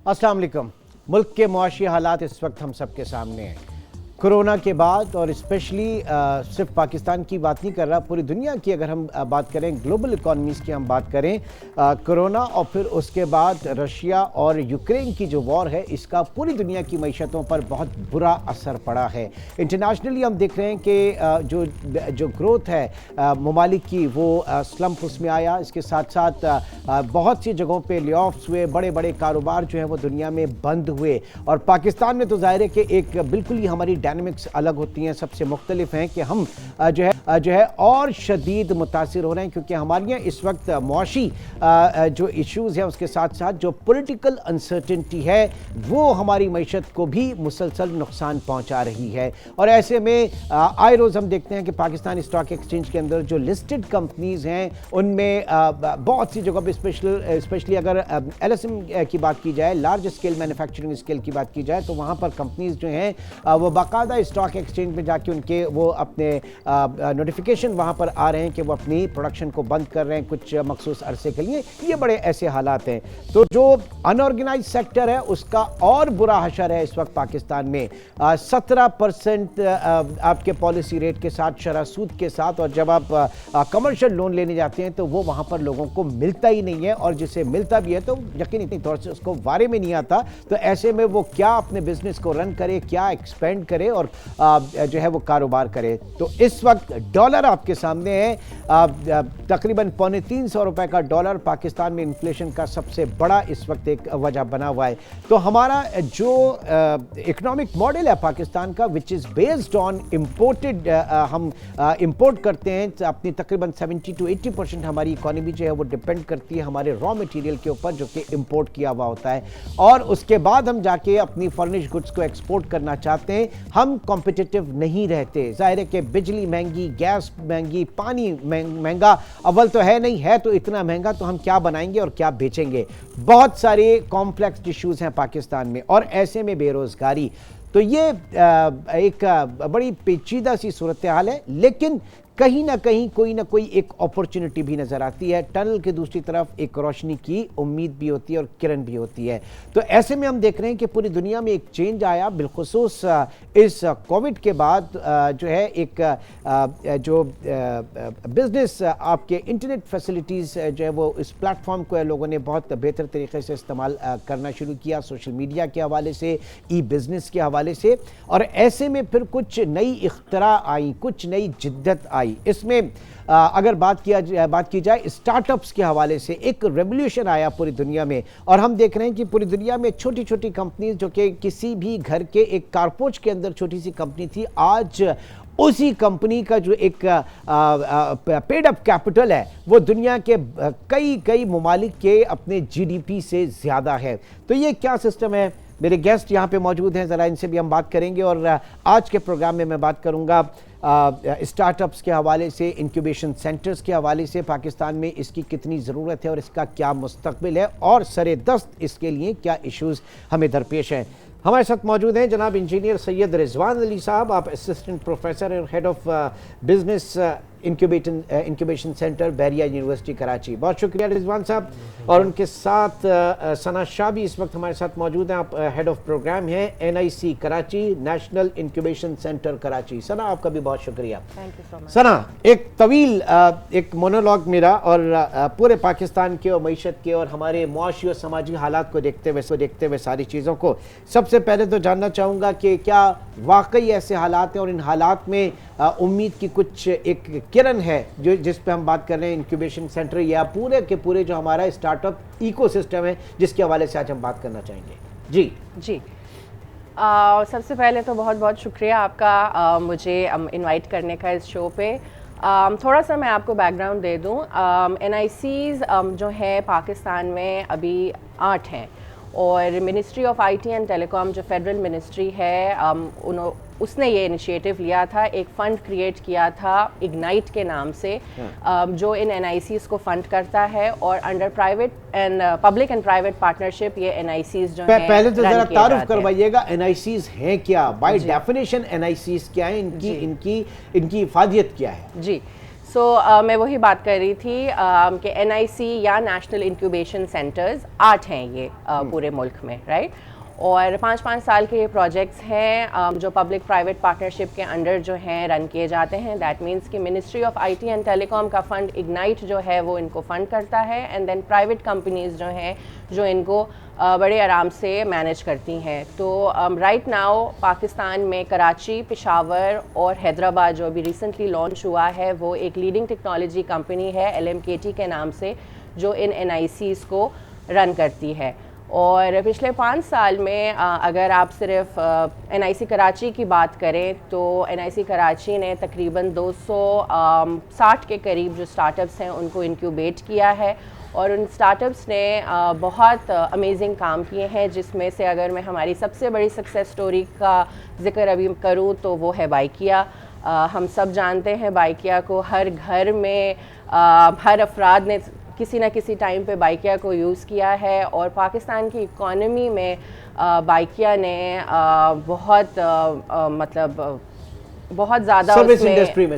अस्सलाम वालेकुम। मुल्क के मुआशी हालात इस वक्त हम सबके सामने हैं। कोरोना के बाद और स्पेशली सिर्फ पाकिस्तान की बात नहीं कर रहा, पूरी दुनिया की अगर हम बात करें, ग्लोबल इकॉनमीज़ की हम बात करें, कोरोना और फिर उसके बाद रशिया और यूक्रेन की जो वॉर है, इसका पूरी दुनिया की मईशतों पर बहुत बुरा असर पड़ा है। इंटरनेशनली हम देख रहे हैं कि जो ग्रोथ है ममालिक की, वो स्लम्प उसमें आया। इसके साथ साथ बहुत सी जगहों पे ले-ऑफ्स हुए, बड़े बड़े कारोबार जो हैं वो दुनिया में बंद हुए। और पाकिस्तान में तो ज़ाहिर है कि एक बिल्कुल ही हमारी डायनामिक्स अलग होती हैं, सबसे मुख्तलिफ हैं कि हम जो है और शदीद मुतासिर हो रहे हैं, क्योंकि हमारे यहाँ इस वक्त मुआशी जो इश्यूज़ हैं उसके साथ साथ जो पॉलिटिकल अनसर्टेनिटी है वो हमारी मईशत को भी मुसलसल नुकसान पहुँचा रही है। और ऐसे में आए रोज़ हम देखते हैं कि पाकिस्तान स्टॉक एक्सचेंज के अंदर जो लिस्टेड कंपनीज़ हैं उनमें बहुत सी जगहों पर स्पेशली अगर LSM की बात की जाए, लार्ज स्केल मैन्युफैक्चरिंग स्केल की बात की जाए, तो वहाँ पर कंपनीज़ जो हैं वो बाकायदा स्टॉक एक्सचेंज में जाके उनके वो अपने नोटिफिकेशन वहाँ पर आ रहे हैं कि वो अपनी प्रोडक्शन को बंद कर रहे हैं कुछ मखसूस अरसे के लिए। ये बड़े ऐसे हालात हैं। तो जो अनऑर्गेनाइज सेक्टर है उसका और बुरा हशर है इस वक्त पाकिस्तान में। 17% आपके पॉलिसी रेट के साथ, शरह सूद के साथ, और जब आप कमर्शियल लोन लेने जाते हैं तो वो वहाँ पर लोगों को मिलता ही नहीं है, और जिसे मिलता भी है तो यकीनी तौर से उसको वारे में नहीं आता। तो ऐसे में वो क्या अपने बिजनेस को रन करे, क्या एक्सपेंड करे और जो है वो कारोबार करे। तो इस वक्त डॉलर आपके सामने है, तकरीबन 350 रुपए का डॉलर पाकिस्तान में इन्फ्लेशन का सबसे बड़ा इस वक्त एक वजह बना हुआ है। तो हमारा जो इकोनॉमिक मॉडल है पाकिस्तान का, which is based on imported, हम इम्पोर्ट करते हैं अपनी तकरीबन 70 to 80% हमारी इकोनॉमी जो है वो डिपेंड करती है हमारे रॉ मटेरियल के ऊपर, जो कि इम्पोर्ट किया हुआ होता है, और उसके बाद हम जाके अपनी फर्निश्ड गुड्स को एक्सपोर्ट करना चाहते हैं। हम कॉम्पिटिटिव नहीं रहते। जाहिर है कि बिजली महंगी, गैस महंगी, पानी महंगा, अव्वल तो है नहीं, है तो इतना महंगा, तो हम क्या बनाएंगे और क्या बेचेंगे। बहुत सारे कॉम्प्लेक्स इश्यूज हैं पाकिस्तान में, और ऐसे में बेरोजगारी। तो ये एक बड़ी पेचीदा सी सूरत हाल है, लेकिन कहीं ना कहीं कोई ना कोई एक अपॉर्चुनिटी भी नज़र आती है। टनल के दूसरी तरफ एक रोशनी की उम्मीद भी होती है और किरण भी होती है। तो ऐसे में हम देख रहे हैं कि पूरी दुनिया में एक चेंज आया, बिलखुसूस इस कोविड के बाद जो है एक जो बिज़नेस आपके इंटरनेट फैसिलिटीज़ जो है वो इस प्लेटफॉर्म को लोगों ने बहुत बेहतर तरीके से इस्तेमाल करना शुरू किया, सोशल मीडिया के हवाले से, ई बिज़नेस के हवाले से। और ऐसे में फिर कुछ नई इख्तरा आई, कुछ नई जिद्दत आई। इसमें अगर बात की जाए स्टार्टअप्स के हवाले से, एक रेवोल्यूशन आया पूरी दुनिया में। और हम देख रहे हैं कि पूरी दुनिया में छोटी छोटी कंपनीज, जो कि किसी भी घर के एक कारपोच के अंदर छोटी सी कंपनी थी, आज उसी कंपनी का जो एक पेड अप कैपिटल है वो दुनिया के कई ममालिक के अपने GDP से ज़्यादा है। तो ये क्या सिस्टम है? मेरे गेस्ट यहाँ पे मौजूद हैं, ज़रा इनसे भी हम बात करेंगे। और आज के प्रोग्राम में मैं बात करूँगा स्टार्टअप्स के हवाले से, इंक्यूबेशन सेंटर्स के हवाले से, पाकिस्तान में इसकी कितनी ज़रूरत है और इसका क्या मुस्तकबिल है, और सरेदस्त इसके लिए क्या इश्यूज़ हमें दरपेश हैं। हमारे साथ मौजूद हैं जनाब इंजीनियर सैयद रिजवान अली साहब, आप असिस्टेंट प्रोफेसर और head of business incubation centre Bahria university Karachi. बहुत शुक्रिया रिजवान साहब। और उनके साथ सना शाह भी इस वक्त हमारे साथ मौजूद हैं, आप हेड ऑफ प्रोग्राम हैं NIC Karachi, national incubation centre Karachi. Sana, आपका भी बहुत शुक्रिया। Thank you so much. Sana, एक तवील एक मोनोलॉग मेरा, और पूरे पाकिस्तान के और मईशत के और हमारे मुआशी और समाजी हालात को देखते हुए सारी चीज़ों को, सबसे पहले तो जानना चाहूँगा कि क्या वाकई ऐसे हालात हैं, और इन हालात में उम्मीद की कुछ एक किरण है जो जिस पे हम बात कर रहे हैं, इंक्यूबेशन सेंटर या पूरे के पूरे जो हमारा स्टार्टअप इकोसिस्टम है, जिसके हवाले से आज हम बात करना चाहेंगे। जी सबसे पहले तो बहुत बहुत शुक्रिया आपका मुझे इनवाइट करने का इस शो पे। थोड़ा सा मैं आपको बैकग्राउंड दे दूँ। NICs जो है पाकिस्तान में अभी 8 हैं, और ministry of IT and telecom जो फेडरल मिनिस्ट्री है, उसने ये इनिशिएटिव लिया था, एक फ़ंड क्रिएट किया था इग्नाइट के नाम से, जो इन NICs को फंड करता है, और under public and private partnership ये NICs जो हैं पहले तो जरा तारुफ करवाइएगा, NICs हैं क्या, बाय डेफिनेशन NICs क्या है, इनकी इफादियत क्या है? जी, मैं वही बात कर रही थी कि NIC या नेशनल इंक्यूबेशन सेंटर्स 8 हैं ये पूरे मुल्क में, राइट। और 5-5 साल के ये प्रोजेक्ट्स हैं जो पब्लिक प्राइवेट पार्टनरशिप के अंडर जो हैं रन किए जाते हैं। दैट मीन्स कि ministry of IT and telecom का फंड इग्नाइट जो है वो इनको फंड करता है, एंड देन प्राइवेट कंपनीज जो हैं जो इनको बड़े आराम से मैनेज करती हैं। तो राइट नाउ पाकिस्तान में कराची, पेशावर और हैदराबाद जो अभी रिसेंटली लॉन्च हुआ है वो एक लीडिंग टेक्नोलॉजी कंपनी है LMKT के नाम से, जो इन NICs को रन करती है। और पिछले 5 साल में अगर आप सिर्फ NIC कराची की बात करें तो NIC कराची ने तकरीबन 260 के करीब जो स्टार्टअप्स हैं उनको इंक्यूबेट किया है, और उन स्टार्टअप्स ने बहुत अमेजिंग काम किए हैं, जिसमें से अगर मैं हमारी सबसे बड़ी सक्सेस स्टोरी का जिक्र अभी करूँ तो वो है बाइकिया। हम सब जानते हैं बाइकिया को, हर घर में हर अफराद ने किसी ना किसी टाइम पे बाइकिया को यूज़ किया है, और पाकिस्तान की इकॉनमी में बाइकिया ने बहुत मतलब बहुत ज़्यादा सर्विस इंडस्ट्री में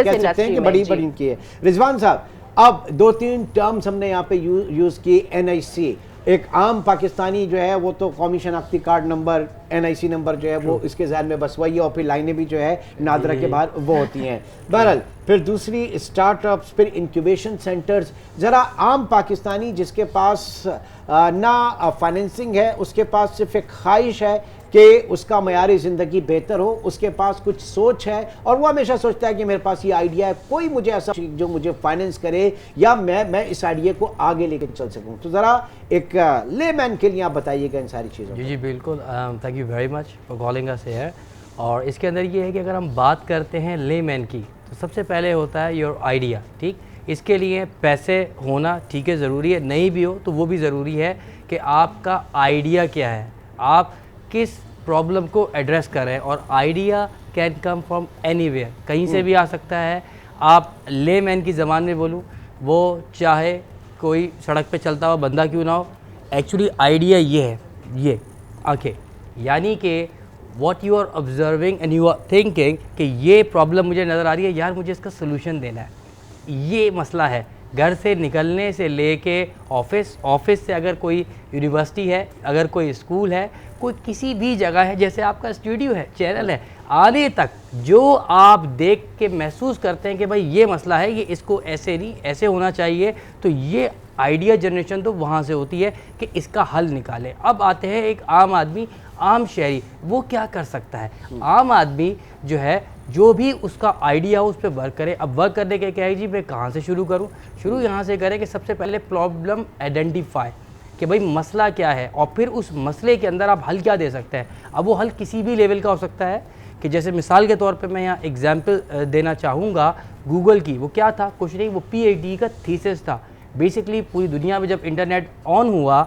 कह सकते हैं कि बड़ी इनकी है। रिजवान साहब, अब 2-3 टर्म्स हमने यहाँ पे यूज़ की। NIC एक आम पाकिस्तानी जो है वो तो कौमी शनाख्ती कार्ड नंबर NIC नंबर जो है वो इसके ज़हन में बस वही है, और फिर लाइनें भी जो है नादरा के बाहर वो होती हैं। बहरहाल फिर दूसरी स्टार्टअप्स, फिर इंक्यूबेशन सेंटर्स। ज़रा आम पाकिस्तानी जिसके पास ना फाइनेंसिंग है, उसके पास सिर्फ एक ख्वाहिश है कि उसका मयारी ज़िंदगी बेहतर हो, उसके पास कुछ सोच है और वो हमेशा सोचता है कि मेरे पास ये आइडिया है, कोई मुझे ऐसा जो मुझे फाइनेंस करे या मैं इस आइडिया को आगे लेकर चल सकूं। तो ज़रा एक लेमैन के लिए आप बताइएगा इन सारी चीज़ों। जी बिल्कुल, thank you very much for calling us here. और इसके अंदर ये है कि अगर हम बात करते हैं लेमैन की, तो सबसे पहले होता है योर आइडिया, ठीक। इसके लिए पैसे होना ठीक है ज़रूरी है, नहीं भी हो तो वो भी ज़रूरी है कि आपका आइडिया क्या है, आप किस प्रॉब्लम को एड्रेस कर रहे हैं। और idea can come from anywhere, कहीं से भी आ सकता है। आप लेमैन की ज़बान में बोलूँ, वो चाहे कोई सड़क पे चलता हुआ बंदा क्यों ना हो, एक्चुअली आइडिया ये है, ये ओके, यानी कि what you are observing and you are thinking कि ये प्रॉब्लम मुझे नज़र आ रही है, यार मुझे इसका सोल्यूशन देना है, ये मसला है। घर से निकलने से लेके ऑफिस से अगर कोई यूनिवर्सिटी है, अगर कोई स्कूल है, कोई किसी भी जगह है, जैसे आपका स्टूडियो है, चैनल है, आने तक जो आप देख के महसूस करते हैं कि भाई ये मसला है, ये इसको ऐसे नहीं ऐसे होना चाहिए, तो ये आइडिया जनरेशन तो वहाँ से होती है कि इसका हल निकालें। अब आते हैं एक आम आदमी, आम शहरी, वो क्या कर सकता है। आम आदमी जो है, जो भी उसका आइडिया हो उस पर वर्क करे। अब वर्क करने के क्या है जी, मैं कहाँ से शुरू करूँ? शुरू यहाँ से करें कि सबसे पहले प्रॉब्लम आइडेंटिफाई, कि भाई मसला क्या है, और फिर उस मसले के अंदर आप हल क्या दे सकते हैं। अब वो हल किसी भी लेवल का हो सकता है, कि जैसे मिसाल के तौर पे मैं यहाँ एग्जांपल देना चाहूँगा गूगल की। वो क्या था, कुछ नहीं, वो PhD का थीसिस था। बेसिकली पूरी दुनिया में जब इंटरनेट ऑन हुआ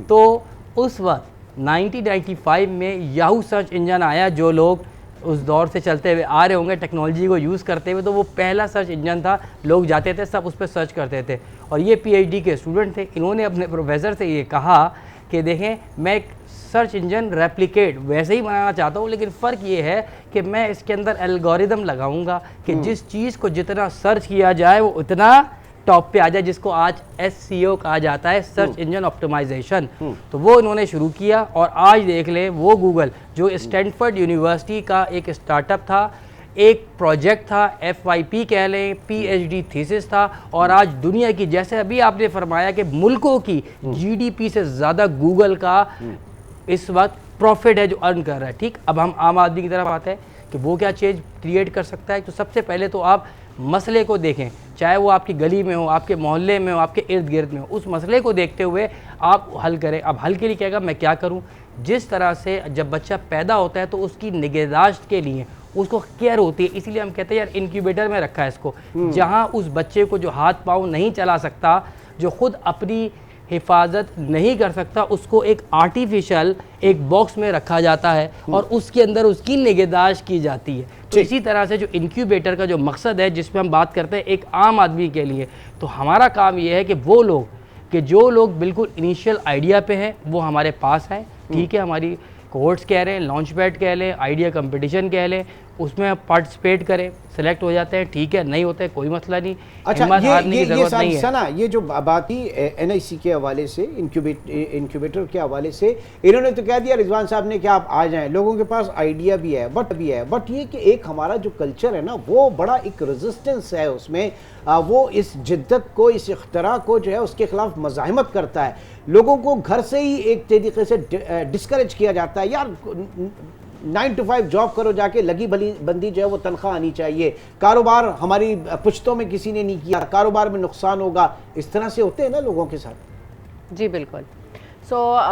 तो उस वक्त 1995 में याहू सर्च इंजन आया। जो लोग उस दौर से चलते हुए आ रहे होंगे टेक्नोलॉजी को यूज़ करते हुए, तो वो पहला सर्च इंजन था। लोग जाते थे, सब उस पर सर्च करते थे। और ये PhD के स्टूडेंट थे, इन्होंने अपने प्रोफेसर से ये कहा कि देखें, मैं एक सर्च इंजन रेप्लिकेट वैसे ही बनाना चाहता हूँ, लेकिन फ़र्क ये है कि मैं इसके अंदर एल्गोरिदम लगाऊंगा कि जिस चीज़ को जितना सर्च किया जाए वो उतना टॉप पे आ जाए, जिसको आज SEO कहा जाता है, सर्च इंजन ऑप्टिमाइजेशन। तो वो इन्होंने शुरू किया, और आज देख लें वो गूगल जो स्टैनफोर्ड यूनिवर्सिटी का एक स्टार्टअप था, एक प्रोजेक्ट था, FYP कह लें, PhD थीसिस था, और आज दुनिया की, जैसे अभी आपने फरमाया कि मुल्कों की GDP से ज़्यादा गूगल का इस वक्त प्रॉफिट है जो अर्न कर रहा है। ठीक, अब हम आम आदमी की तरफ आते हैं कि वो क्या चीज़ क्रिएट कर सकता है। तो सबसे पहले तो आप मसले को देखें, चाहे वो आपकी गली में हो, आपके मोहल्ले में हो, आपके इर्द गिर्द में हो, उस मसले को देखते हुए आप हल करें। अब हल के लिए क्या, मैं क्या करूं? जिस तरह से जब बच्चा पैदा होता है तो उसकी निगहदाश्त के लिए उसको केयर होती है, इसीलिए हम कहते हैं यार इनक्यूबेटर में रखा है इसको, जहां उस बच्चे को जो हाथ पाँव नहीं चला सकता, जो खुद अपनी हिफाजत नहीं कर सकता, उसको एक आर्टिफिशियल एक बॉक्स में रखा जाता है और उसके अंदर उसकी निगहदाश्त की जाती है। तो इसी तरह से जो इंक्यूबेटर का जो मकसद है, जिसमें हम बात करते हैं एक आम आदमी के लिए, तो हमारा काम ये है कि वो लोग जो लोग बिल्कुल इनिशियल आइडिया पे हैं वो हमारे पास हैं। ठीक है, हमारी कोर्ट्स कह रहे हैं, लॉन्च पैड कह लें, आइडिया कंपटीशन कह लें, उसमें पार्टिसिपेट करें, सेलेक्ट हो जाते हैं ठीक है, नहीं होते हैं कोई मसला नहीं। अच्छा, हिम्मत हारने की ये ज़रूरत नहीं है। सना, ये जो बात ही एनआईसी के हवाले से, इंक्यूबेटर के हवाले से, इन्होंने तो कह दिया रिजवान साहब ने कि आप आ जाएं, लोगों के पास आइडिया भी है, बट ये कि एक हमारा जो कल्चर है ना, वो बड़ा एक रेजिस्टेंस है उसमें, वो इस जिद्दत को, इस इख्तरा को जो है उसके खिलाफ मज़ाहमत करता है। लोगों को घर से ही एक तरीके से डिस्करेज किया जाता है, यार 9 to 5 जॉब करो जाके, लगी भली बंदी जो है वो तनख्वाह आनी चाहिए, कारोबार हमारी पुश्तों में किसी ने नहीं किया, कारोबार में नुकसान होगा, इस तरह से होते हैं ना लोगों के साथ। जी बिल्कुल।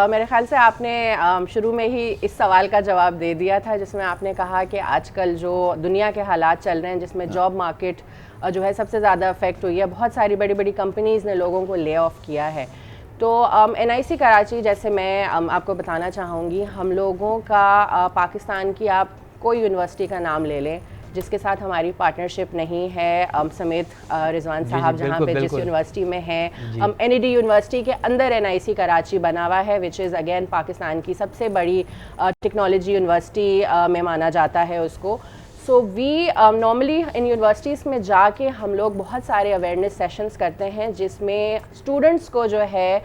मेरे ख्याल से आपने शुरू में ही इस सवाल का जवाब दे दिया था, जिसमें आपने कहा कि आजकल जो दुनिया के हालात चल रहे हैं, जिसमें जॉब मार्केट जो है सबसे ज़्यादा अफेक्ट हुई है, बहुत सारी बड़ी बड़ी कंपनीज़ ने लोगों को ले ऑफ किया है। तो एनआईसी कराची, जैसे मैं आपको बताना चाहूँगी, हम लोगों का पाकिस्तान की आप कोई यूनिवर्सिटी का नाम ले लें जिसके साथ हमारी पार्टनरशिप नहीं है, समेत रिजवान साहब जहाँ पे जिस यूनिवर्सिटी में हैं, एनईडी यूनिवर्सिटी के अंदर एनआईसी कराची बना हुआ है, विच इज़ अगेन पाकिस्तान की सबसे बड़ी टेक्नोलॉजी यूनिवर्सिटी में माना जाता है उसको। So we normally in universities में जाके हम लोग बहुत सारे अवेयरनेस सेशंस करते हैं, जिसमें स्टूडेंट्स को जो है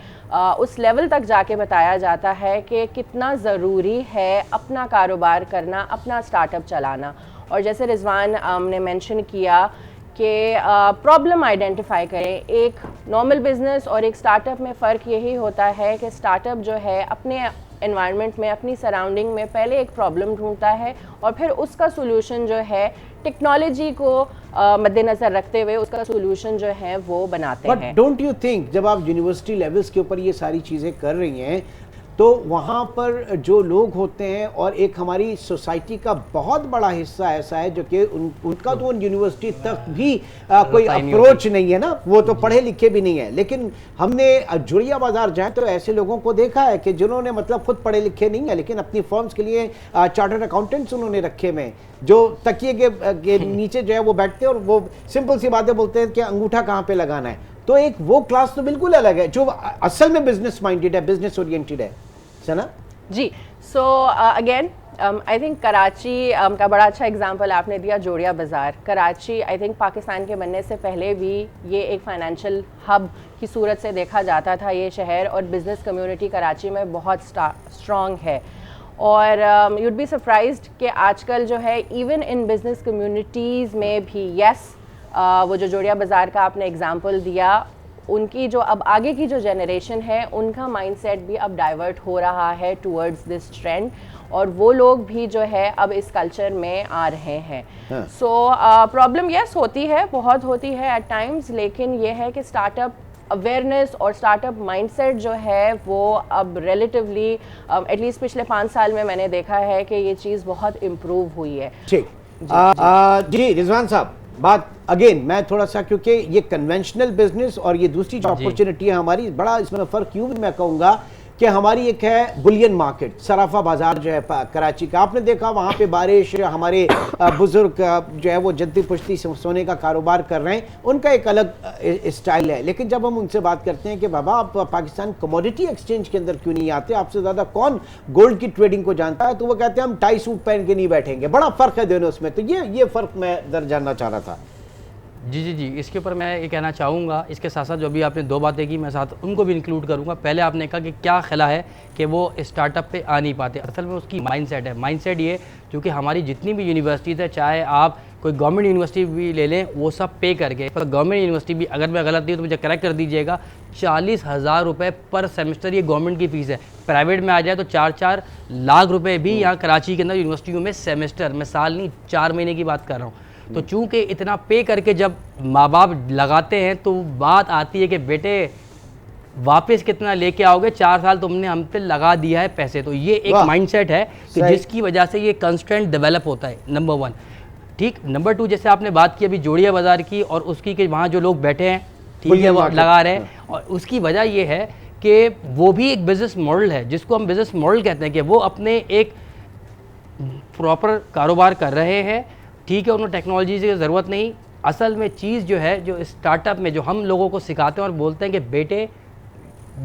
उस लेवल तक जाके बताया जाता है कि कितना ज़रूरी है अपना कारोबार करना, अपना स्टार्टअप चलाना। और जैसे रिजवान ने मेंशन किया कि प्रॉब्लम आइडेंटिफाई करें। एक नॉर्मल बिज़नेस और एक स्टार्टअप में फ़र्क यही होता है कि स्टार्टअप जो है अपने एनवायरनमेंट में, अपनी सराउंडिंग में पहले एक प्रॉब्लम ढूंढता है और फिर उसका सोल्यूशन जो है टेक्नोलॉजी को मद्देनज़र रखते हुए उसका सोल्यूशन जो है वो बनाते हैं। बट डोंट यू थिंक जब आप यूनिवर्सिटी लेवल्स के ऊपर ये सारी चीज़ें कर रही हैं, तो वहाँ पर जो लोग होते हैं और एक हमारी सोसाइटी का बहुत बड़ा हिस्सा ऐसा है जो कि उनका तो उन यूनिवर्सिटी तक भी कोई अप्रोच नहीं है ना, वो तो पढ़े लिखे भी नहीं है। लेकिन हमने जुड़िया बाजार जाए तो ऐसे लोगों को देखा है कि जिन्होंने मतलब खुद पढ़े लिखे नहीं है लेकिन अपनी फर्म्स के लिए चार्टर्ड अकाउंटेंट्स उन्होंने रखे हुए, जो तकिए के नीचे जो है वो बैठते हैं और वो सिंपल सी बातें बोलते हैं कि अंगूठा कहाँ पे लगाना है। तो एक वो क्लास तो बिल्कुल अलग है जो असल में बिजनेस माइंडेड है, बिजनेस ओरिएंटेड है ना जी। So again I think Karachi का बड़ा अच्छा एग्जांपल आपने दिया, जोड़िया बाज़ार। कराची आई थिंक पाकिस्तान के बनने से पहले भी ये एक फाइनेंशियल हब की सूरत से देखा जाता था ये शहर, और बिज़नेस कम्युनिटी कराची में बहुत स्ट्रॉन्ग है। और यूड बी सरप्राइज्ड कि आजकल जो है इवन इन बिज़नेस कम्युनिटीज़ में भी वो जो जोड़िया बाज़ार का आपने एग्जांपल दिया, उनकी जो अब आगे की जो जनरेशन है उनका माइंडसेट भी अब डाइवर्ट हो रहा है टुवर्ड्स दिस ट्रेंड, और वो लोग भी जो है अब इस कल्चर में आ रहे हैं। सो प्रॉब्लम यस होती है, बहुत होती है एट टाइम्स, लेकिन ये है कि स्टार्टअप अवेयरनेस और स्टार्टअप माइंडसेट जो है वो अब रिलेटिवली एटलीस्ट पिछले 5 साल में मैंने देखा है कि ये चीज़ बहुत इम्प्रूव हुई है। ठीक जी रिजवान साहब, बात अगेन मैं थोड़ा सा, क्योंकि ये कन्वेंशनल बिजनेस और ये दूसरी जो अपॉर्चुनिटी है हमारी, बड़ा इसमें फ़र्क यूँ भी मैं कहूँगा कि हमारी एक है बुलियन मार्केट, सराफा बाजार जो है कराची का, आपने देखा वहाँ पे बारिश, हमारे बुजुर्ग जो है वो जद्दी पुश्ती सोने का कारोबार कर रहे हैं, उनका एक अलग स्टाइल है। लेकिन जब हम उनसे बात करते हैं कि बाबा आप पाकिस्तान कमोडिटी एक्सचेंज के अंदर क्यों नहीं आते, आपसे ज़्यादा कौन गोल्ड की ट्रेडिंग को जानता है, तो वो कहते हैं हम टाई सूट पहन के नहीं बैठेंगे। बड़ा फ़र्क है दोनों उसमें, तो ये फ़र्क मैं दर जानना चाह रहा था। जी, इसके ऊपर मैं ये कहना चाहूँगा, इसके साथ साथ जो भी आपने 2 बातें की मैं साथ उनको भी इंक्लूड करूँगा। पहले आपने कहा कि क्या खिला है कि वो स्टार्टअप पे आ नहीं पाते, असल में उसकी माइंडसेट है। माइंडसेट ये जो कि हमारी जितनी भी यूनिवर्सिटीज़ है, चाहे आप कोई गवर्नमेंट यूनिवर्सिटी भी ले लें, वो सब पे करके, पर गवर्नमेंट यूनिवर्सिटी भी अगर मैं गलत नहीं हूँ तो मुझे करेक्ट कर दीजिएगा, 40,000 रुपये पर सेमेस्टर ये गवर्नमेंट की फ़ीस है। प्राइवेट में आ जाए तो 4-4 लाख रुपये भी यहाँ कराची के अंदर यूनिवर्सिटियों में सेमेस्टर, मैं साल नहीं 4 महीने की बात कर रहा हूँ। तो चूंकि इतना पे करके जब माँ बाप लगाते हैं तो बात आती है कि बेटे वापस कितना लेके आओगे, 4 साल तुमने हम पे लगा दिया है पैसे। तो ये एक माइंडसेट है कि जिसकी वजह से ये कंस्ट्रेंट डेवलप होता है, नंबर 1। ठीक, नंबर 2 जैसे आपने बात की अभी जोड़िया बाज़ार की और उसकी कि वहाँ जो लोग बैठे हैं, ठीक है, वो लगा रहे हैं, और उसकी वजह ये है कि वो भी एक बिज़नेस मॉडल है जिसको हम बिज़नेस मॉडल कहते हैं, कि वो अपने एक प्रॉपर कारोबार कर रहे हैं। ठीक है, उन्हें टेक्नोलॉजी की ज़रूरत नहीं। असल में चीज़ जो है, जो स्टार्टअप में जो हम लोगों को सिखाते हैं और बोलते हैं कि बेटे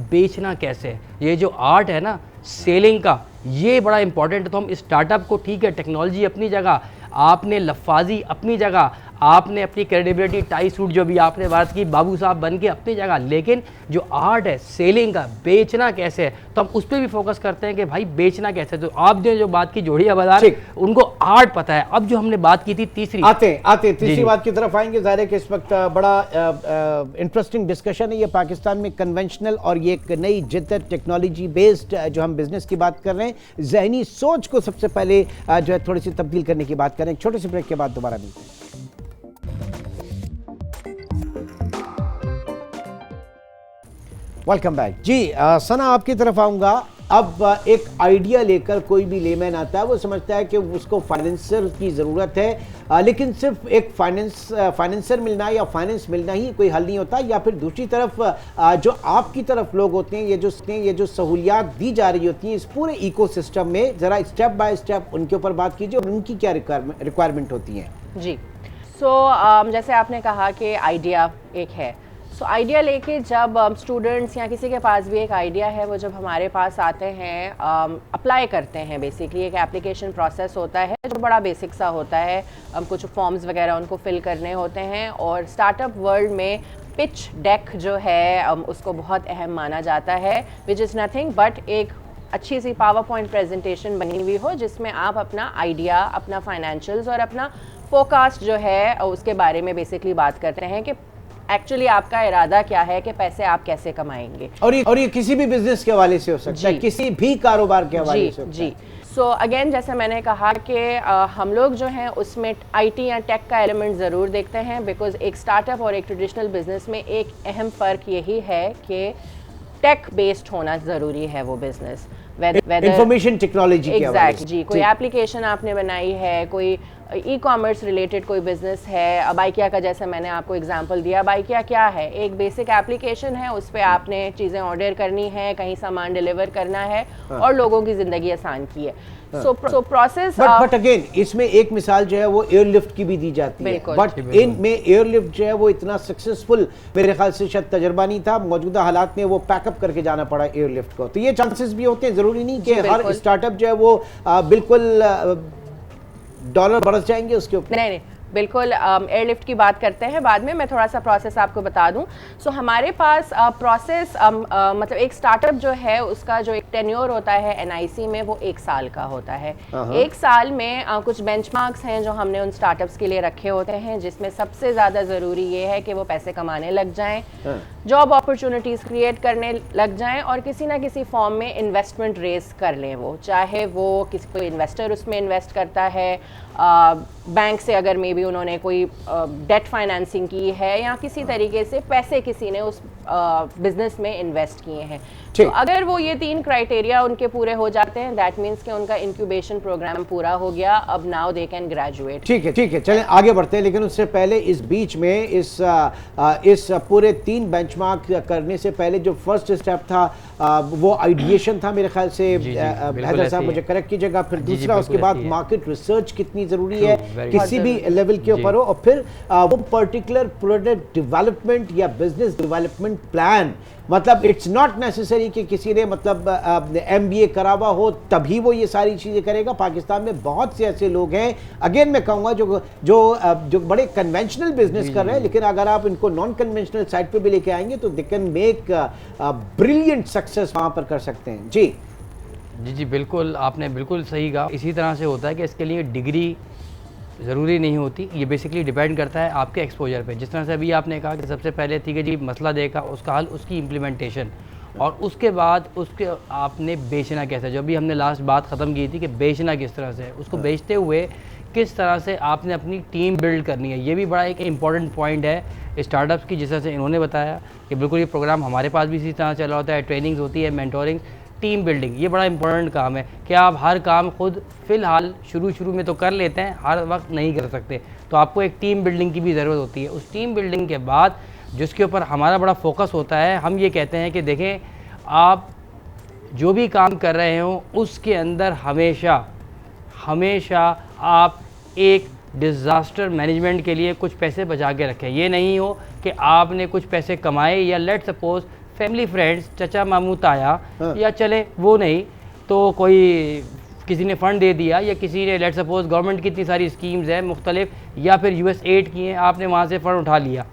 बेचना कैसे है, ये जो आर्ट है ना सेलिंग का, ये बड़ा इंपॉर्टेंट है। तो हम स्टार्टअप को, ठीक है टेक्नोलॉजी अपनी जगह, आपने लफाजी अपनी जगह, आपने अपनी क्रेडिबिलिटी, टाई सूट जो भी आपने बात की, बाबू साहब बन के अपनी जगह, लेकिन जो आर्ट है सेलिंग का, बेचना कैसे है, तो हम उस पर भी फोकस करते हैं कि भाई बेचना कैसे है। तो आपने जो बात की जोड़िया बाजार, उनको आर्ट पता है। अब जो हमने बात की थी तीसरी, आते तीसरी बात की तरफ आएंगे। ज़ाहिर है कि इस वक्त बड़ा इंटरेस्टिंग डिस्कशन है ये पाकिस्तान में कन्वेंशनल और ये एक नई जिद्दत टेक्नोलॉजी बेस्ड जो हम बिजनेस की बात कर रहे हैं, जहनी सोच को सबसे पहले जो है थोड़ी सी तब्दील करने की बात करें। एक छोटे से ब्रेक के बाद दोबारा मिलते हैं। वेलकम बैक जी। सना, आपकी तरफ आऊँगा। अब एक आइडिया लेकर कोई भी लेमैन आता है, वो समझता है कि उसको फाइनेंसर की ज़रूरत है, लेकिन सिर्फ एक फाइनेंसर मिलना या फाइनेंस मिलना ही कोई हल नहीं होता। या फिर दूसरी तरफ जो आपकी तरफ लोग होते हैं, ये जो सहूलियात दी जा रही होती हैं इस पूरे इकोसिस्टम में, ज़रा स्टेप बाय स्टेप उनके ऊपर बात कीजिए और उनकी क्या रिक्वायरमेंट होती हैं। जी, जैसे आपने कहा कि आइडिया एक है, आइडिया लेके जब स्टूडेंट्स या किसी के पास भी एक आइडिया है, वो जब हमारे पास आते हैं, अप्लाई करते हैं। बेसिकली एक एप्लीकेशन प्रोसेस होता है जो बड़ा बेसिक सा होता है, कुछ फॉर्म्स वगैरह उनको फिल करने होते हैं। और स्टार्टअप वर्ल्ड में पिच डेक जो है उसको बहुत अहम माना जाता है, विच इज़ नथिंग बट एक अच्छी सी पावर पॉइंट प्रेजेंटेशन बनी हुई हो जिसमें आप अपना आइडिया, अपना फाइनेंशियल्स और अपना फोरकास्ट जो है उसके बारे में बेसिकली बात करते हैं कि एक्चुअली आपका इरादा क्या है, कि पैसे आप कैसे कमाएंगे। और ये किसी भी बिजनेस के हवाले से हो सकता है, किसी भी कारोबार के हवाले से जी। सो अगेन जैसे मैंने कहा कि हम लोग जो हैं उसमें आईटी या टेक का एलिमेंट ज़रूर देखते हैं, बिकॉज एक स्टार्टअप और एक ट्रेडिशनल बिजनेस में एक अहम फ़र्क यही है कि टेक बेस्ड होना ज़रूरी है वो बिजनेस, इंफॉर्मेशन टेक्नोलॉजी के हवाले से। जी, कोई एप्लीकेशन आपने बनाई है, कोई ई कॉमर्स रिलेटेड कोई बिजनेस है। बाइकिया का जैसे मैंने आपको एग्जांपल दिया, बाइकिया क्या है, एक बेसिक एप्लीकेशन है, उस पर आपने चीज़ें ऑर्डर करनी है, कहीं सामान डिलीवर करना है और लोगों की ज़िंदगी आसान की है। सो प्रोसेस बट अगेन इसमें एक मिसाल जो है वो एयरलिफ्ट की भी दी जाती है, बट इनमें एयरलिफ्ट जो है वो इतना सक्सेसफुल मेरे ख्याल से शायद तजर्बा नहीं था। मौजूदा हालात में वो पैकअप करके जाना पड़ा एयरलिफ्ट को। तो ये चांसेस भी होते हैं, ज़रूरी नहीं कि हर स्टार्टअप जो है वो बिल्कुल डॉलर बरस जाएंगे उसके ऊपर। नहीं, बिल्कुल। एयरलिफ्ट की बात करते हैं बाद में, मैं थोड़ा सा प्रोसेस आपको बता दूं। हमारे पास प्रोसेस मतलब एक स्टार्टअप जो है उसका जो एक टेन्योर होता है एनआईसी में, वो 1 साल का होता है। 1 साल में कुछ बेंचमार्क्स हैं जो हमने उन स्टार्टअप्स के लिए रखे होते हैं, जिसमें सबसे ज़्यादा ज़रूरी ये है कि वो पैसे कमाने लग जाएं, जॉब अपॉर्चुनिटीज़ क्रिएट करने लग जाएं और किसी ना किसी फॉर्म में इन्वेस्टमेंट रेज कर लें। वो चाहे वो किसी कोई इन्वेस्टर उसमें इन्वेस्ट करता है, बैंक से अगर मे बी उन्होंने कोई डेट फाइनेंसिंग की है, या किसी तरीके से पैसे किसी ने उस बिजनेस में इन्वेस्ट किए हैं। तो अगर वो ये 3 क्राइटेरिया उनके पूरे हो जाते हैं, दैट मीन्स कि उनका इंक्यूबेशन प्रोग्राम पूरा हो गया, अब नाउ दे कैन ग्रेजुएट। ठीक है, चलें आगे बढ़ते हैं। लेकिन उससे पहले इस बीच में इस पूरे 3 बेंचमार्क करने से पहले जो फर्स्ट स्टेप था वो आइडिएशन था मेरे ख्याल से। हैदर साहब मुझे करेक्ट कीजिएगा। फिर दूसरा उसके बाद मार्केट रिसर्च कितनी ज़रूरी है किसी भी लेवल के ऊपर हो, और फिर वो पर्टिकुलर प्रोडक्ट डेवलपमेंट या बिजनेस डेवलपमेंट प्लान। मतलब इट्स नॉट नेसेसरी कि किसी ने मतलब MBA करा हुआ हो तभी वो ये सारी चीज़ें करेगा। पाकिस्तान में बहुत से ऐसे लोग हैं, अगेन मैं कहूँगा, जो बड़े कन्वेंशनल बिजनेस कर रहे हैं, लेकिन अगर आप इनको नॉन कन्वेंशनल साइड पे भी लेके आएंगे तो they can make brilliant success वहाँ पर कर सकते हैं। जी, बिल्कुल, आपने बिल्कुल सही कहा। इसी तरह से होता है कि इसके लिए डिग्री ज़रूरी नहीं होती, ये बेसिकली डिपेंड करता है आपके एक्सपोजर पे। जिस तरह से अभी आपने कहा कि सबसे पहले ठीक है जी, मसला देखा, उसका हल, उसकी इम्प्लीमेंटेशन, और उसके बाद उसके आपने बेचना कैसे, जो भी हमने लास्ट बात ख़त्म की थी कि बेचना किस तरह से, उसको बेचते हुए किस तरह से आपने अपनी टीम बिल्ड करनी है। ये भी बड़ा एक इम्पॉर्टेंट पॉइंट है स्टार्टअप्स की, जिस तरह से इन्होंने बताया कि बिल्कुल ये प्रोग्राम हमारे पास भी इसी तरह चला होता है, ट्रेनिंग्स होती है, मेंटोरिंग, टीम बिल्डिंग, ये बड़ा इंपॉर्टेंट काम है कि आप हर काम खुद फ़िलहाल शुरू में तो कर लेते हैं, हर वक्त नहीं कर सकते, तो आपको एक टीम बिल्डिंग की भी ज़रूरत होती है। उस टीम बिल्डिंग के बाद जिसके ऊपर हमारा बड़ा फोकस होता है, हम ये कहते हैं कि देखें, आप जो भी काम कर रहे हो उसके अंदर हमेशा आप एक डिज़ास्टर मैनेजमेंट के लिए कुछ पैसे बचा के रखें। ये नहीं हो कि आपने कुछ पैसे कमाए, या लेट सपोज फैमिली फ्रेंड्स, चचा मामू ताया, या चले वो नहीं तो कोई किसी ने फ़ंड दे दिया या किसी ने लेट सपोज गवर्नमेंट की इतनी सारी स्कीम्स हैं मुख्तलिफ या फिर यूएस एड की हैं, आपने वहाँ से फ़ंड उठा लिया,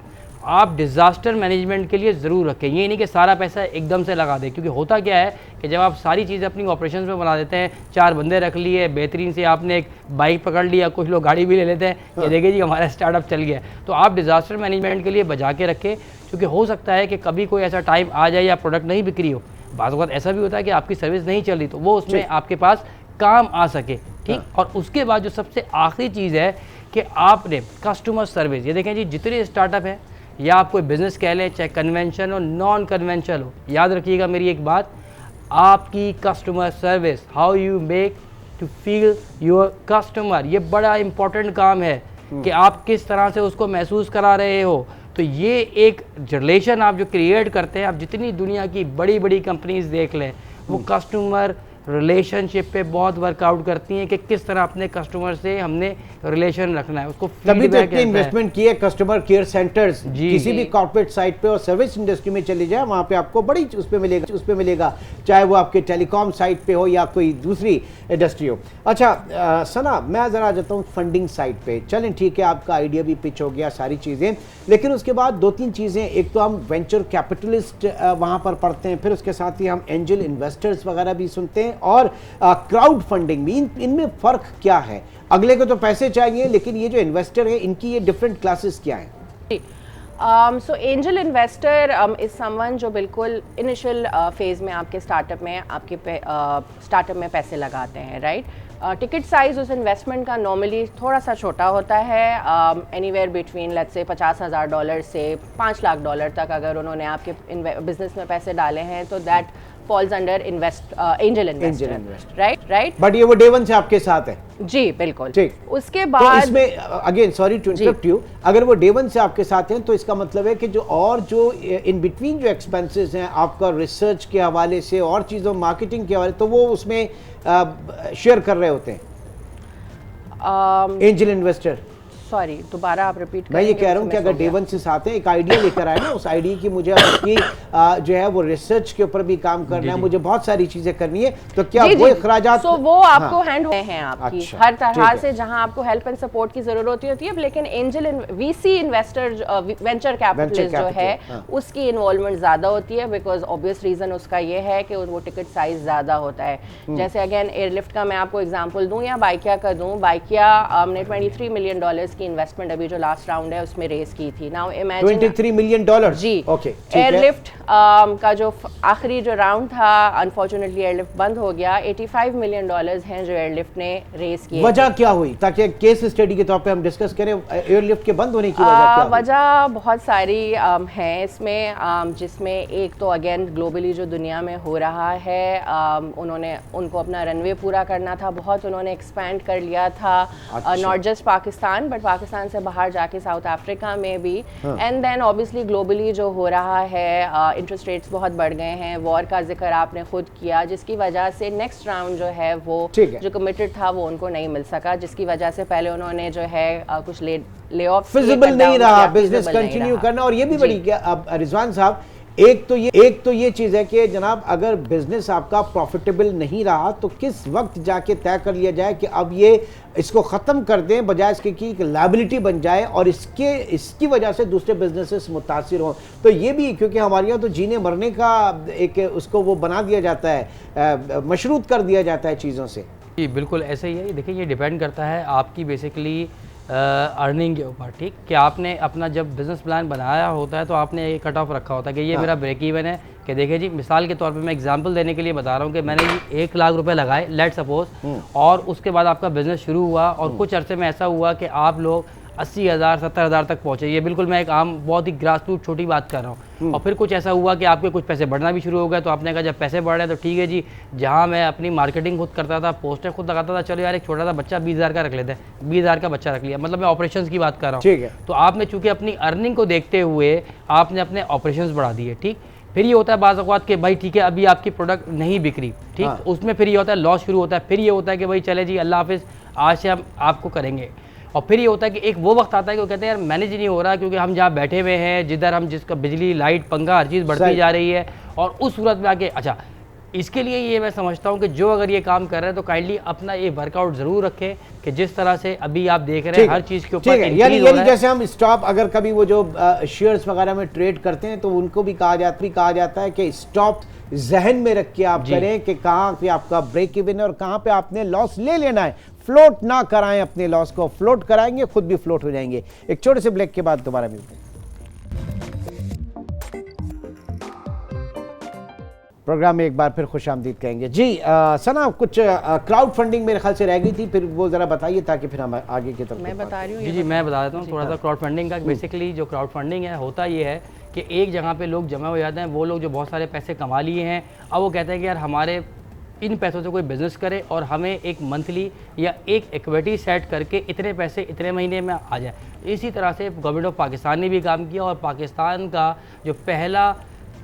आप डिज़ास्टर मैनेजमेंट के लिए ज़रूर रखें। ये नहीं कि सारा पैसा एकदम से लगा दें, क्योंकि होता क्या है कि जब आप सारी चीज़ें अपनी ऑपरेशंस में बना देते हैं, 4 बंदे रख लिए, बेहतरीन से आपने एक बाइक पकड़ लिया, कुछ लोग गाड़ी भी ले लेते हैं, ये देखिए जी हमारा स्टार्टअप चल गया। तो आप डिज़ास्टर मैनेजमेंट के लिए बचा के रखें, क्योंकि हो सकता है कि कभी कोई ऐसा टाइम आ जाए या प्रोडक्ट नहीं बिक्री हो, बाज़ वक़्त ऐसा भी होता है कि आपकी सर्विस नहीं चल रही, तो वो उसमें आपके पास काम आ सके, ठीक। और उसके बाद जो सबसे आखिरी चीज़ है कि आपने कस्टमर सर्विस, ये देखें जी जितने स्टार्टअप हैं या आप कोई बिज़नेस कह लें, चाहे कन्वेंशन हो नॉन कन्वेंशनल हो, याद रखिएगा मेरी एक बात, आपकी customer service, how you make to feel your customer, ये बड़ा इंपॉर्टेंट काम है कि आप किस तरह से उसको महसूस करा रहे हो। तो ये एक रिलेशन आप जो क्रिएट करते हैं, आप जितनी दुनिया की बड़ी बड़ी कंपनीज देख लें, वो कस्टमर रिलेशनशिप पे बहुत वर्कआउट करती हैं कि किस तरह अपने कस्टमर से हमने रिलेशन रखना है, उसको तभी तो feedback इतनी कहते हैं। इन्वेस्टमेंट की है कस्टमर केयर सेंटर्स, जी, किसी भी कॉर्पोरेट साइट पे और सर्विस इंडस्ट्री में चले जाए, वहाँ पे आपको बड़ी उस पे मिलेगा, चाहे वो आपके टेलीकॉम साइट पे हो या कोई दूसरी इंडस्ट्री हो। अच्छा सना, मैं ज़रा आ जाता हूँ फंडिंग साइट पे। चलें ठीक है, आपका आइडिया भी पिच हो गया, सारी चीज़ें, लेकिन उसके बाद 2-3 चीज़ें, एक तो हम वेंचर कैपिटलिस्ट वहाँ पर पढ़ते हैं, फिर उसके साथ ही हम एंजल इन्वेस्टर्स वगैरह भी सुनते हैं, और क्राउड फंडिंग भी। इनमें फ़र्क क्या है? अगले को तो पैसे चाहिए, लेकिन ये जो इन्वेस्टर है इनकी ये डिफरेंट क्लासेस क्या हैं? सो एंजल इन्वेस्टर इज समवन जो बिल्कुल इनिशियल फेज में आपके स्टार्टअप में पैसे लगाते हैं, राइट। टिकट साइज उस इन्वेस्टमेंट का नॉर्मली थोड़ा सा छोटा होता है, एनीवेयर बिटवीन लेट्स से $50,000 से $5 लाख तक अगर उन्होंने आपके बिजनेस में पैसे डाले हैं, तो that falls under angel investor, right. But ये वो डे वन से आपके साथ है? जी बिल्कुल, ठीक। उसके तो बाद इसमें again sorry to interrupt you, अगर वो डे वन से आपके साथ हैं तो इसका मतलब है कि जो इन बिटवीन जो एक्सपेंसेस हैं आपका रिसर्च के हवाले से और चीज़ों मार्केटिंग के हवाले, तो वो उसमें शेयर कर रहे होते हैं एंजल इन्वेस्टर। सॉरी, दोबारा आप रिपीट करेंगे? मैं ये कह रहा हूँ कि अगर डे वन से साथ है, एक आइडिया लेकर आए ना, उस आइडिया की मुझे उसकी जो है वो रिसर्च के ऊपर भी काम करना है, मुझे बहुत सारी चीजें करनी है, तो क्या वो अखराजात वो आपको हैंड हैं आपकी अच्छा, हर तरह से, जहां आपको हेल्प एंड सपोर्ट की जरूरत होती है, लेकिन angel VC investor venture capitalist जो है उसकी इन्वॉल्वमेंट ज्यादा होती है, बिकॉज ऑब्वियस रीजन उसका ये है कि वो टिकट साइज ज्यादा होता है। जैसे अगेन एयरलिफ्ट का मैं आपको एग्जांपल दूं या बाइकिया का दूं, बाइकिया ने $23 मिलियन की इन्वेस्टमेंट अभी जो लास्ट राउंड है उसमें रेस की थी। नाउ इमेजिन $23 मिलियन जी, ओके। एयरलिफ्ट का जो आखिरी जो राउंड था, अनफॉर्चुनेटली एयरलिफ्ट बंद हो गया। $85 मिलियन हैं जो एयरलिफ्ट ने रेस किए। वजह क्या हुई, ताकि केस स्टडी के तौर पे हम डिस्कस करें एयरलिफ्ट के बंद होने की वजह क्या हुई? वजह बहुत सारी हैं इसमें, जिसमें एक तो अगेन ग्लोबली जो दुनिया में हो रहा है, उनको अपना रनवे पूरा करना था, बहुत उन्होंने एक्सपैंड कर लिया था, not just Pakistan but Pakistan से बाहर जाके साउथ अफ्रीका में भी। एंड देन ऑब्वियसली ग्लोबली जो हो रहा है, इंटरेस्ट रेट्स बहुत बढ़ गए हैं, वॉर का जिक्र आपने खुद किया, जिसकी वजह से नेक्स्ट राउंड जो है वो जो कमिटेड था वो उनको नहीं मिल सका, जिसकी वजह से पहले उन्होंने जो है कुछ ले ऑफ फिजिबल नहीं रहा बिजनेस कंटिन्यू करना। और ये भी बड़ी अब रिजवान साहब, एक तो ये चीज़ है कि जनाब अगर बिजनेस आपका प्रॉफिटेबल नहीं रहा तो किस वक्त जाके तय कर लिया जाए कि अब ये इसको ख़त्म कर दें, बजाय इसके कि एक लायबिलिटी बन जाए और इसकी वजह से दूसरे बिजनेसेस मुतासिर हों। तो ये भी, क्योंकि हमारे यहाँ तो जीने मरने का एक उसको वो बना दिया जाता है, मशरूत कर दिया जाता है चीज़ों से। जी बिल्कुल ऐसे ही है। देखिए ये डिपेंड करता है आपकी बेसिकली अर्निंग के ऊपर, ठीक, कि आपने अपना जब बिज़नेस प्लान बनाया होता है तो आपने एक कट ऑफ रखा होता है कि ये मेरा ब्रेक इवन है। कि देखिए जी, मिसाल के तौर पे मैं एग्जांपल देने के लिए बता रहा हूँ कि मैंने 1 लाख रुपए लगाए लेट सपोज, और उसके बाद आपका बिज़नेस शुरू हुआ और कुछ अरसे में ऐसा हुआ कि आप लोग 80,000 70,000 तक पहुँचे। ये बिल्कुल मैं एक आम बहुत ही ग्रास रूट छोटी बात कर रहा हूँ। और फिर कुछ ऐसा हुआ कि आपके कुछ पैसे बढ़ना भी शुरू हो गए, तो आपने कहा जब पैसे बढ़ रहे हैं तो ठीक है जी, जहाँ मैं अपनी मार्केटिंग खुद करता था, पोस्टर खुद लगाता था, चलो यार एक छोटा सा बच्चा 20,000 का रख लेते हैं, 20,000 का बच्चा रख लिया, मतलब मैं ऑपरेशंस की बात कर रहा हूँ। ठीक है। तो आपने चूंकि अपनी अर्निंग को देखते हुए आपने अपने ऑपरेशंस बढ़ा दिए, ठीक। फिर ये होता है बाज़ औक़ात कि भाई ठीक है अभी आपकी प्रोडक्ट नहीं बिक रही, ठीक, उसमें फिर ये होता है लॉस शुरू होता है। फिर ये होता है कि भाई चले जी अल्लाह हाफिज़, आज से हम आपको करेंगे। और फिर ये होता है कि एक वो वक्त आता है कि वो कहते हैं यार मैनेज नहीं हो रहा, क्योंकि हम जहाँ बैठे हुए हैं, जिधर हम जिसका बिजली लाइट पंखा हर चीज़ बढ़ती जा रही है, और उस सूरत में आके अच्छा इसके लिए ये मैं समझता हूँ कि जो अगर ये काम कर रहे हैं तो काइंडली अपना ये वर्कआउट ज़रूर रखें कि जिस तरह से अभी आप देख रहे हैं हर चीज़ के ऊपर यानी जैसे हम स्टॉप, अगर कभी वो जो शेयर्स वगैरह में ट्रेड करते हैं तो उनको भी कहा जाता है कि स्टॉप जहन में रख के आप करें कि कहाँ पे आपका ब्रेक इवन है और कहाँ पे आपने लॉस ले लेना है। फ्लोट ना कराएं अपने लॉस को, फ्लोट कराएंगे खुद भी फ्लोट हो जाएंगे। एक छोटे से ब्रेक के बाद दोबारा मिलते हैं। प्रोग्राम में एक बार फिर खुश आमदीद कहेंगे जी। सना, कुछ क्राउड फंडिंग मेरे ख्याल से रह गई थी, फिर वो जरा बताइए ताकि फिर हम आगे की तरफ। मैं बता रही हूँ जी मैं बता देता हूँ थोड़ा सा क्राउड फंडिंग का। बेसिकली जो क्राउड फंडिंग है होता ये है कि एक जगह पे लोग जमा हो जाते हैं, वो लोग जो बहुत सारे पैसे कमा लिए हैं, अब वो कहते हैं कि यार हमारे इन पैसों से कोई बिज़नेस करे और हमें एक मंथली या एक इक्विटी सेट करके इतने पैसे इतने महीने में आ जाए। इसी तरह से गवर्नमेंट ऑफ पाकिस्तान ने भी काम किया और पाकिस्तान का जो पहला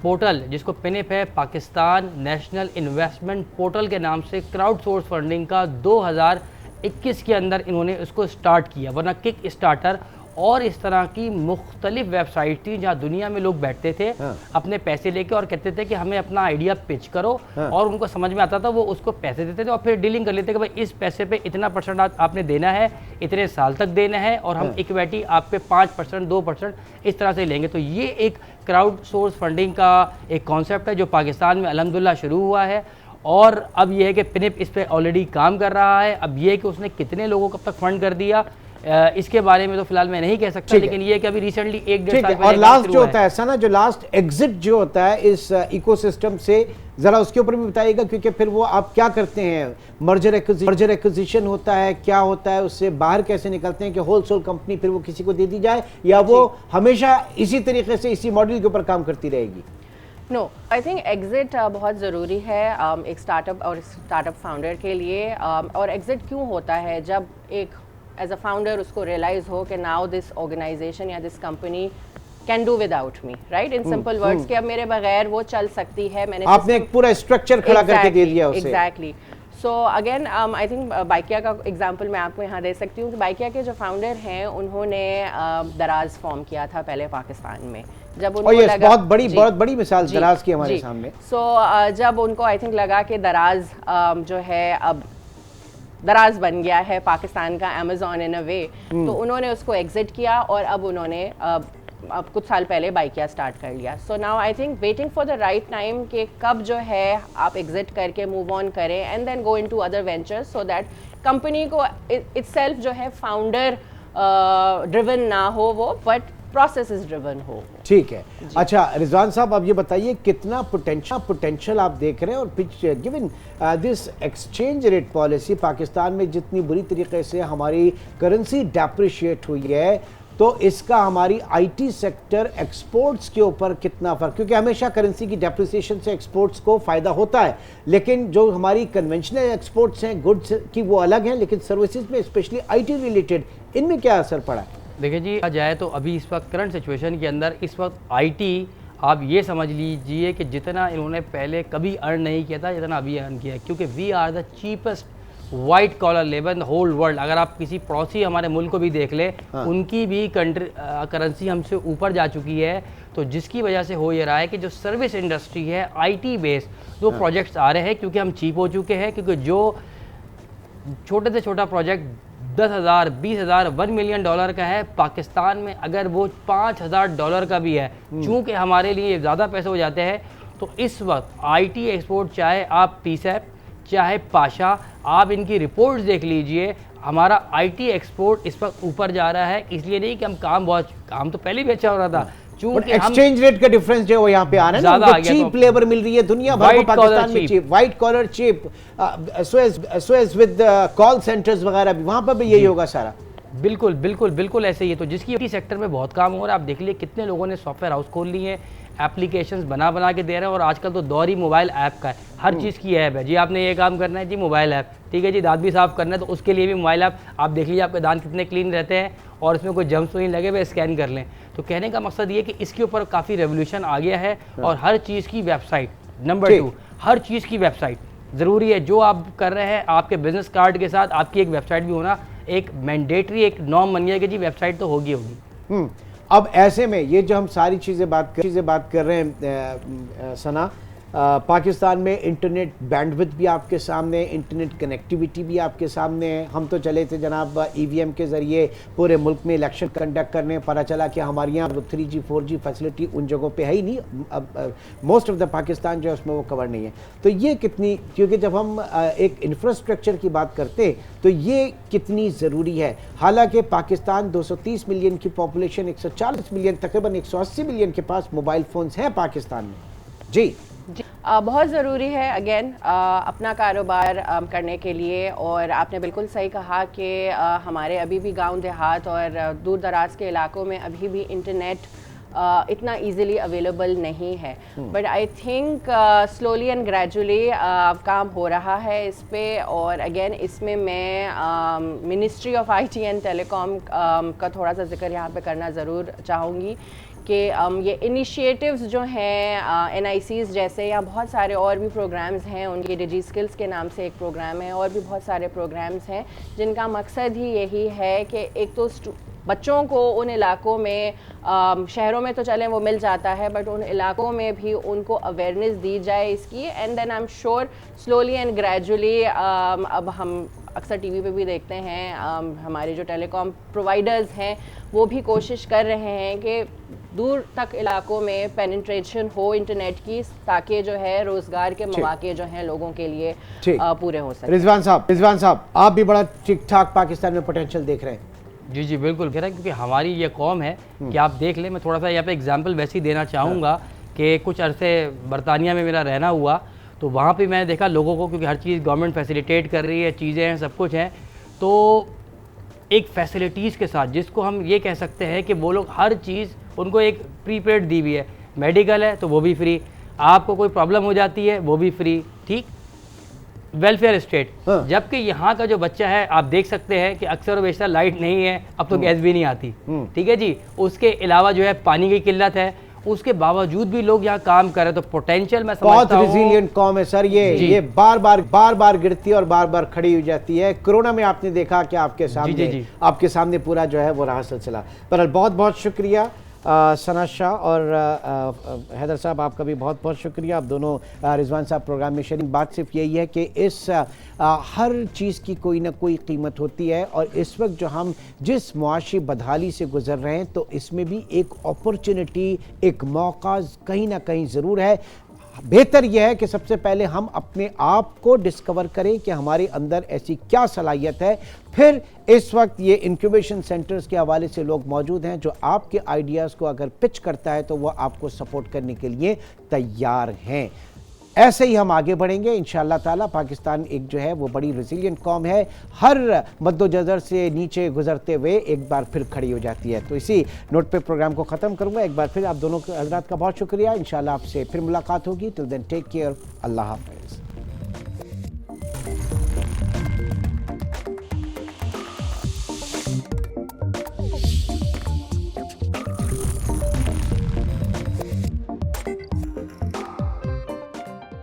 पोर्टल जिसको पिनिप है, पाकिस्तान नेशनल इन्वेस्टमेंट पोर्टल के नाम से क्राउड सोर्स फंडिंग का 2021 के अंदर इन्होंने उसको स्टार्ट किया। वरना किक स्टार्टर और इस तरह की मुख्तलिफ वेबसाइट थी जहाँ दुनिया में लोग बैठते थे अपने पैसे लेके और कहते थे कि हमें अपना आइडिया पिच करो और उनको समझ में आता था, वो उसको पैसे देते थे और फिर डीलिंग कर लेते कि भाई इस पैसे पे इतना % आपने देना है, इतने साल तक देना है और हम इक्विटी आप पे 5% 2% इस तरह से लेंगे। तो ये एक क्राउड सोर्स फंडिंग का एक कॉन्सेप्ट है जो पाकिस्तान में अल्हम्दुलिल्लाह शुरू हुआ है और अब ये है कि पिनिप इस पर ऑलरेडी काम कर रहा है। अब ये है कि उसने कितने लोगों को अब तक फंड कर दिया इसके बारे में तो फिलहाल मैं नहीं कह सकता, लेकिन ये कि अभी रिसेंटली 1-1.5 साल और लास्ट जो होता है सना, जो लास्ट एग्जिट जो होता है इस इकोसिस्टम से, जरा उसके ऊपर भी बताइएगा, क्योंकि फिर वो आप क्या करते हैं, मर्जर एक्विजिशन होता है, क्या होता है, उससे बाहर कैसे निकलते हैं कि होलसेल कंपनी फिर वो किसी को दे दी जाए या वो हमेशा इसी तरीके से इसी मॉडल के ऊपर काम करती रहेगी? नो, आई थिंक एग्जिट बहुत ज़रूरी है एक स्टार्टअप और स्टार्टअप फाउंडर के लिए। और एग्जिट क्यों होता है? जब एक एज अ फाउंडर उसको रियलाइज हो कि नाउ दिस ऑर्गेनाइजेशन या this company can do without me, right, in simple words कि अब मेरे बगैर वो चल सकती है। मैंने आपने एक पूरा स्ट्रक्चर खड़ा करके दे दिया उसे। Exactly. So again I think Bykea का एग्जांपल मैं आपको यहाँ दे सकती हूँ कि बाइकिया के जो फाउंडर हैं उन्होंने दराज फॉर्म किया था पहले पाकिस्तान में। जब उनको लगा, बहुत बड़ी मिसाल दराज की हमारे सामने। सो जब उनको आई थिंक लगा कि दराज जो है अब दराज बन गया है पाकिस्तान का अमेज़न इन अ वे, तो उन्होंने उसको एग्जिट किया और अब उन्होंने अब कुछ साल पहले बाइकिया स्टार्ट कर लिया। So now I think waiting for the right time कि कब जो है आप एग्जिट करके मूव ऑन करें and then go into other ventures so that company को इटसेल्फ जो है फाउंडर ड्रिवन ना हो वो, बट प्रोसेस इज ड्रिवन हो। ठीक है। अच्छा रिजवान साहब, अब ये बताइए कितना पोटेंशियल आप देख रहे हैं और pitch given this exchange rate policy, Pakistan में जितनी बुरी तरीके से हमारी करेंसी डेप्रिशिएट हुई है, तो इसका हमारी आईटी सेक्टर एक्सपोर्ट्स के ऊपर कितना फर्क, क्योंकि हमेशा करेंसी की डेप्रिसिएशन से एक्सपोर्ट्स को फायदा होता है, लेकिन जो हमारी कन्वेंशनल एक्सपोर्ट्स हैं गुड्स की वो अलग हैं, लेकिन सर्विसेज में स्पेशली आईटी रिलेटेड इनमें क्या असर पड़ा है? देखिए जी, जाए तो अभी इस वक्त करंट सिचुएशन के अंदर इस वक्त आईटी आप ये समझ लीजिए कि जितना इन्होंने पहले कभी अर्न नहीं किया था जितना अभी अर्न किया है, क्योंकि we are the cheapest white collar labour in the whole world. अगर आप किसी पड़ोसी हमारे मुल्क को भी देख ले, उनकी भी करेंसी हमसे ऊपर जा चुकी है। तो जिसकी वजह से हो ये रहा है कि जो सर्विस इंडस्ट्री है आईटी बेस्ड जो प्रोजेक्ट्स आ रहे हैं, क्योंकि हम चीप हो चुके हैं, क्योंकि जो छोटे से छोटा प्रोजेक्ट 10,000, 20,000, $1 मिलियन का है, पाकिस्तान में अगर वो $5,000 का भी है, चूँकि हमारे लिए ज़्यादा पैसे हो जाते हैं, तो इस वक्त आईटी एक्सपोर्ट, चाहे आप पीसैप चाहे पाशा, आप इनकी रिपोर्ट्स देख लीजिए, हमारा आईटी एक्सपोर्ट इस वक्त ऊपर जा रहा है। इसलिए नहीं कि हम काम तो पहले भी अच्छा हो रहा था, चूंकि एक्सचेंज रेट का डिफरेंस जो वो यहाँ पे आ रहा है ना, चीप लेबर मिल रही है दुनिया भर में, पाकिस्तान में cheap, white collar cheap, so as with call centres वगैरह भी वहाँ पर भी यही होगा सारा। बिल्कुल बिल्कुल बिल्कुल ऐसे ही है। तो जिसकी सेक्टर में बहुत काम हो रहा है, आप देख लीजिए कितने लोगों ने सॉफ्टवेयर हाउस खोल लिए हैं, एप्लीकेशंस बना के दे रहे हैं, और आजकल तो दौर ही मोबाइल ऐप का है, हर चीज़ की ऐप है जी। आपने ये काम करना है जी, मोबाइल ऐप, ठीक है जी। दांत भी साफ करना है तो उसके लिए भी मोबाइल ऐप। आप देख लीजिए आपके दांत कितने क्लीन रहते हैं और इसमें कोई जम्स तो नहीं लगे हुए, स्कैन कर लें। तो कहने का मकसद ये कि इसके ऊपर काफ़ी रेवोल्यूशन आ गया है, और हर चीज़ की वेबसाइट, नंबर 2 हर चीज़ की वेबसाइट ज़रूरी है। जो आप कर रहे हैं आपके बिजनेस कार्ड के साथ आपकी एक वेबसाइट भी होना एक मैंडेटरी एक नॉर्म बन गया कि जी वेबसाइट तो होगी। अब ऐसे में ये जो हम सारी चीज़ें बात कर रहे हैं सना, पाकिस्तान में इंटरनेट बैंडविड्थ भी आपके सामने, इंटरनेट कनेक्टिविटी भी आपके सामने है। हम तो चले थे जनाब ईवीएम के ज़रिए पूरे मुल्क में इलेक्शन कंडक्ट करने, पता चला कि हमारे यहाँ 3G 4G फैसिलिटी उन जगहों पे है ही नहीं। अब मोस्ट ऑफ द पाकिस्तान जो है उसमें वो कवर नहीं है। तो ये कितनी, क्योंकि जब हम एक इंफ्रास्ट्रक्चर की बात करते तो ये कितनी ज़रूरी है। हालांकि पाकिस्तान 230 मिलियन की पॉपुलेशन, 140 मिलियन, तकरीबन 180 मिलियन के पास मोबाइल फ़ोन्स हैं पाकिस्तान में। जी बहुत ज़रूरी है अगेन अपना कारोबार करने के लिए। और आपने बिल्कुल सही कहा कि हमारे अभी भी गांव देहात और दूर दराज के इलाकों में अभी भी इंटरनेट इतना इजीली अवेलेबल नहीं है। But I think slowly and gradually काम हो रहा है इस पे। और अगेन इसमें मैं ministry of IT and telecom का थोड़ा सा जिक्र यहाँ पे करना ज़रूर चाहूँगी कि ये इनिशिएटिव्स जो हैं NICs जैसे, या बहुत सारे और भी प्रोग्राम्स हैं, उनके डिजी स्किल्स के नाम से एक प्रोग्राम है, और भी बहुत सारे प्रोग्राम्स हैं जिनका मकसद ही यही है कि एक तो बच्चों को उन इलाकों में, शहरों में तो चलें वो मिल जाता है, बट उन इलाकों में भी उनको अवेयरनेस दी जाए इसकी। And then I am sure slowly and gradually, अब हम अक्सर टीवी पे भी देखते हैं, हमारे जो टेलीकॉम प्रोवाइडर्स हैं वो भी कोशिश कर रहे हैं कि दूर तक इलाकों में पेनिट्रेशन हो इंटरनेट की, ताकि जो है रोजगार के मौके जो हैं लोगों के लिए पूरे हो सके। रिजवान साहब आप भी बड़ा ठीक ठाक पाकिस्तान में पोटेंशियल देख रहे हैं। जी जी बिल्कुल कह रहे हैं, क्योंकि हमारी ये कौम है कि आप देख लें। मैं थोड़ा सा यहाँ पे एग्जांपल वैसे ही देना चाहूँगा कि कुछ अरसे बरतानिया में मेरा रहना हुआ, तो वहाँ पे मैंने देखा लोगों को, क्योंकि हर चीज़ गवर्नमेंट फैसिलिटेट कर रही है, चीज़ें हैं, सब कुछ हैं, तो एक फैसिलिटीज़ के साथ, जिसको हम ये कह सकते हैं कि वो लोग हर चीज़, उनको एक प्रीपेड दी हुई है। मेडिकल है तो वो भी फ्री, आपको कोई प्रॉब्लम हो जाती है वो भी फ्री, ठीक, वेलफेयर स्टेट। जबकि यहाँ का जो बच्चा है, आप देख सकते हैं कि अक्सर बेशतर लाइट नहीं है, अब तो गैस भी नहीं आती, ठीक है जी। उसके अलावा जो है पानी की किल्लत है, उसके बावजूद भी लोग यहाँ काम कर रहे हैं। तो पोटेंशियल मैं समझता हूँ, बहुत रिजिलियंट कौम है सर ये बार बार गिरती है और बार बार खड़ी हो जाती है। कोरोना में आपने देखा कि आपके सामने पूरा जो है वो रहा सिलसिला। पर बहुत बहुत शुक्रिया सना शाह और हैदर साहब, आपका भी बहुत बहुत शुक्रिया। आप दोनों रिजवान साहब प्रोग्राम में शरीक। बात सिर्फ यही है कि इस हर चीज़ की कोई ना कोई कीमत होती है, और इस वक्त जो हम जिस मुआशी बदहाली से गुजर रहे हैं, तो इसमें भी एक अपॉर्चुनिटी, एक मौका कहीं ना कहीं ज़रूर है। बेहतर यह है कि सबसे पहले हम अपने आप को डिस्कवर करें कि हमारे अंदर ऐसी क्या सलाहियत है। फिर इस वक्त ये इंक्यूबेशन सेंटर्स के हवाले से लोग मौजूद हैं जो आपके आइडियाज़ को अगर पिच करता है तो वो आपको सपोर्ट करने के लिए तैयार हैं। ऐसे ही हम आगे बढ़ेंगे इंशाअल्लाह ताला। पाकिस्तान एक जो है वो बड़ी रेजिलिएंट कौम है, हर मद्दोजर से नीचे गुजरते हुए एक बार फिर खड़ी हो जाती है। तो इसी नोट पे प्रोग्राम को ख़त्म करूँगा। एक बार फिर आप दोनों हज़रात का बहुत शुक्रिया। इंशाअल्लाह आपसे फिर मुलाकात होगी। टिल देन टेक केयर, अल्लाह हाफ़िज़।